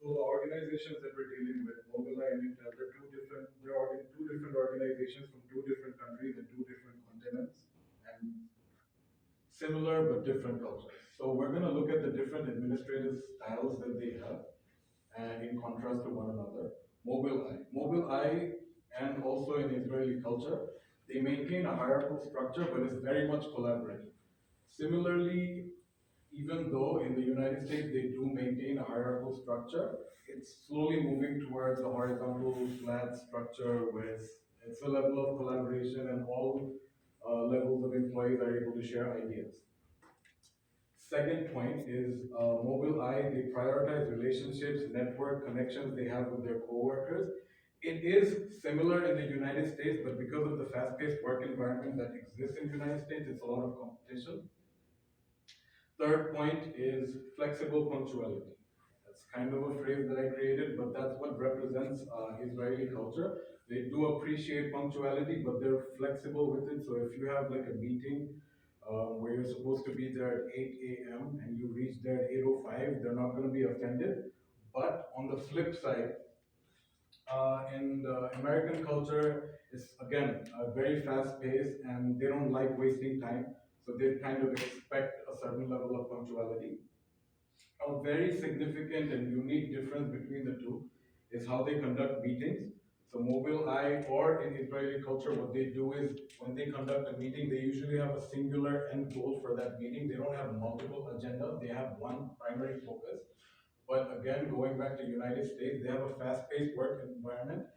So the organizations that we're dealing with, Mobileye and Intel, two different organizations from two different countries and two different continents, and similar but different cultures. So we're going to look at the different administrative styles that they have, and in contrast to one another. Mobileye, and also in Israeli culture, they maintain a hierarchical structure, but it's very much collaborative. Similarly, even though in the United States they do maintain a hierarchical structure, it's slowly moving towards a horizontal flat structure where it's a level of collaboration and all levels of employees are able to share ideas. Second point is Mobileye, they prioritize relationships, network connections they have with their coworkers. It is similar in the United States, but because of the fast-paced work environment that exists in the United States, it's a lot of competition. Third point is flexible punctuality. That's kind of a phrase that I created, but that's what represents Israeli culture. They do appreciate punctuality, but they're flexible with it. So if you have like a meeting where you're supposed to be there at 8 a.m. and you reach there at 8:05, they're not going to be offended. But on the flip side, in the American culture, it's again very fast paced and they don't like wasting time. So they kind of expect a certain level of punctuality. A very significant and unique difference between the two is how they conduct meetings. So Mobileye or in Israeli culture, what they do is when they conduct a meeting, they usually have a singular end goal for that meeting. They don't have multiple agendas, they have one primary focus. But again, going back to United States, they have a fast-paced work environment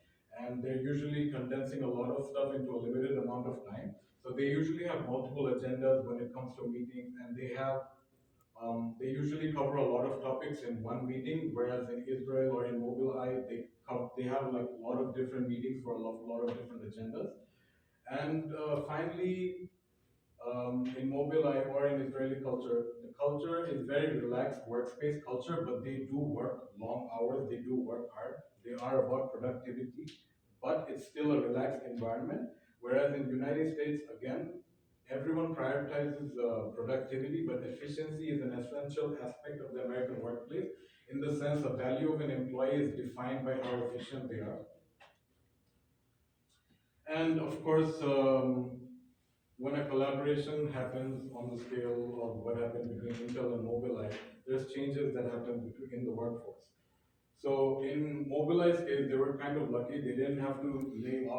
and they're usually condensing a lot of stuff into a limited amount of time. So they usually have multiple agendas when it comes to meetings, and they usually cover a lot of topics in one meeting, whereas in Israel or in Mobileye, they have like a lot of different meetings for lot of different agendas. And finally, in Mobileye or in Israeli culture, the culture is very relaxed workspace culture, but they do work long hours, they do work hard, they are about productivity, but it's still a relaxed environment. Whereas in the United States, again, everyone prioritizes productivity, but efficiency is an essential aspect of the American workplace in the sense the value of an employee is defined by how efficient they are. And of course, when a collaboration happens on the scale of what happened between Intel and Mobileye, there's changes that happen in the workforce. So in Mobileye's case, they were kind of lucky. They didn't have to lay off